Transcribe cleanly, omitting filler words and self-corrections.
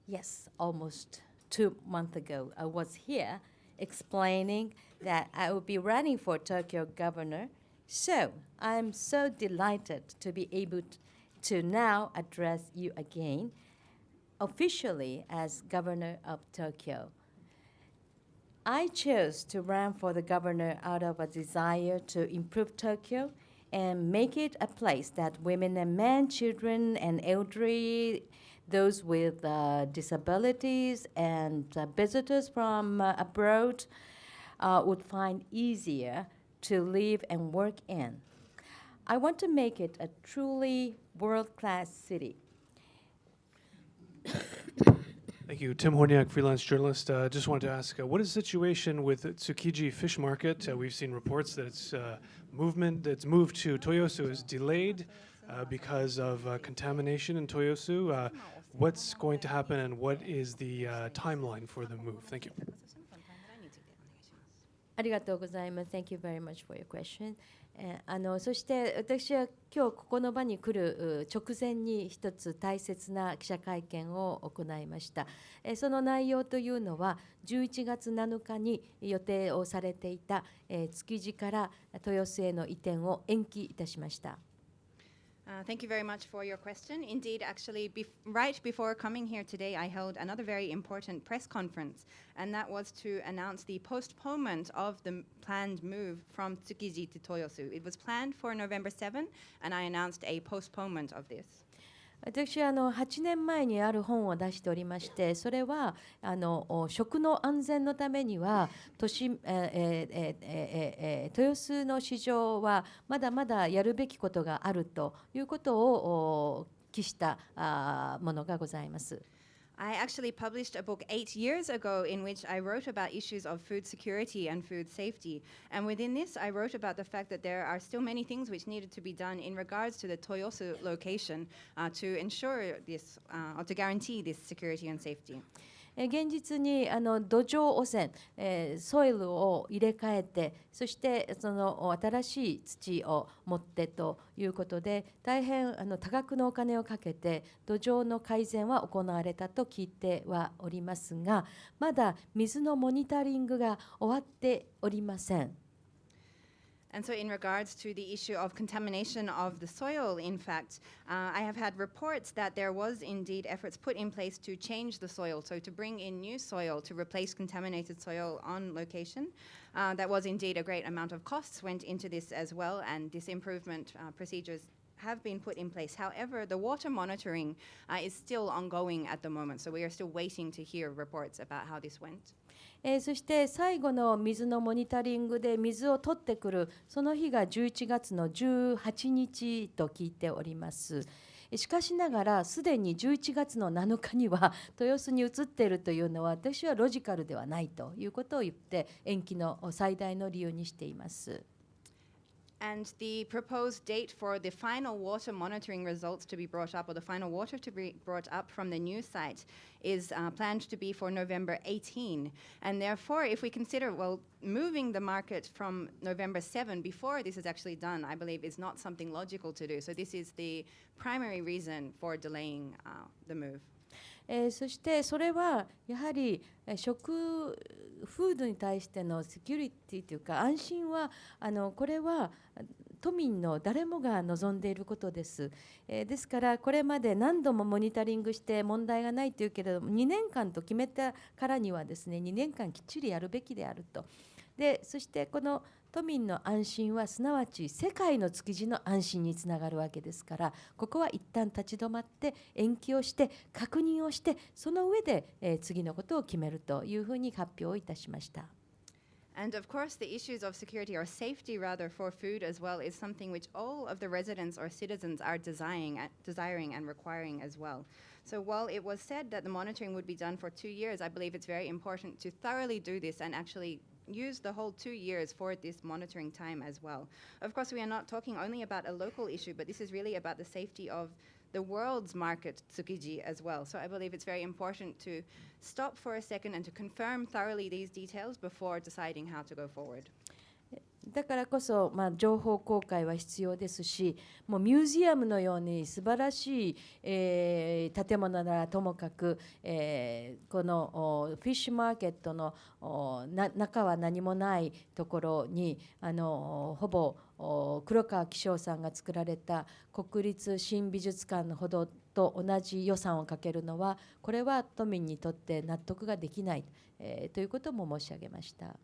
Yes, almost 2 months ago, I was here explaining that I will be running for Tokyo governor. So I'm so delighted to be able to now address you again, officially as governor of Tokyo. I chose to run for the governor out of a desire to improve Tokyo and make it a place that women and men, children and elderly, those with disabilities and visitors from abroad would find easier to live and work in. I want to make it a truly world-class city. Thank you. Tim Horniak, freelance journalist. Just wanted to ask, what is the situation with the Tsukiji fish market? We've seen reports that its movement that's moved to Toyosu is delayed because of contamination in Toyosu. What's going to happen and what is the timeline for the move? Thank you. ありがとうございます。Thank you very much for your question. そして私は今日ここの場に来る直前に一つ大切な記者会見を行いました。その内容というのは11月7日に予定をされていた築地から豊洲への移転を延期いたしました。Thank you very much for your question. Indeed, actually, right before coming here today, I held another very important press conference, and that was to announce the postponement of the planned move from Tsukiji to Toyosu. It was planned for November 7, and I announced a postponement of this. 私は8年前にある本を出しておりまして、それは食の安全のためには豊洲の市場はまだまだやるべきことがあるということを記したものがございます。I actually published a book 8 years ago in which I wrote about issues of food security and food safety. And within this, I wrote about the fact that there are still many things which needed to be done in regards to the Toyosu location to ensure this, or to guarantee this security and safety. 現実に土壌汚染、ソイルを入れ替えて、そしてその新しい土を持ってということで、大変多額のお金をかけて土壌の改善は行われたと聞いてはおりますが、まだ水のモニタリングが終わっておりません。And so in regards to the issue of contamination of the soil, in fact, I have had reports that there was indeed efforts put in place to change the soil, so to bring in new soil to replace contaminated soil on location. That was indeed a great amount of costs went into this as well, and this improvement procedures have been put in place. However, the water monitoring is still ongoing at the moment, so we are still waiting to hear reports about how this went. そして最後の水のモニタリングで水を取ってくるその日が11月の18日と聞いております。しかしながらすでに11月の7日には豊洲に移っているというのは私はロジカルではないということを言って延期の最大の理由にしています。And the proposed date for the final water monitoring results to be brought up, or the final water to be brought up from the new site, is planned to be for November 18. And therefore, if we consider, well, moving the market from November 7 before this is actually done, I believe is not something logical to do. So this is the primary reason for delaying the move. そしてそれはやはりフードに対してのセキュリティというか安心はこれは都民の誰もが望んでいることです。ですからこれまで何度もモニタリングして問題がないというけれども2年間と決めたからにはですね2年間きっちりやるべきであると。でそしてこの都民の安心はすなわち世界の築地の安心につながるわけですから、ここは一旦立ち止まって延期をして確認をしてその上で次のことを決めるというふうに発表をいたしました。And of course, the issues of security or safety, rather, for food as well is something which all of the residents or citizens are desiring and requiring as well. So while it was said that the monitoring would be done for 2 years, I believe it's very important to thoroughly do this and actually use the whole 2 years for this monitoring time as well. Of course, we are not talking only about a local issue, but this is really about the safety of the world's market, Tsukiji, as well. So I believe it's very important to stop for a second and to confirm thoroughly these details before deciding how to go forward. だからこそ、情報公開は必要ですし、もうミュージアムのように素晴らしい、建物ならともかく、このフィッシュマーケットの中は何もないところにほぼ黒川紀章さんが作られた国立新美術館のほどと同じ予算をかけるのは、これは都民にとって納得ができない、ということも申し上げました。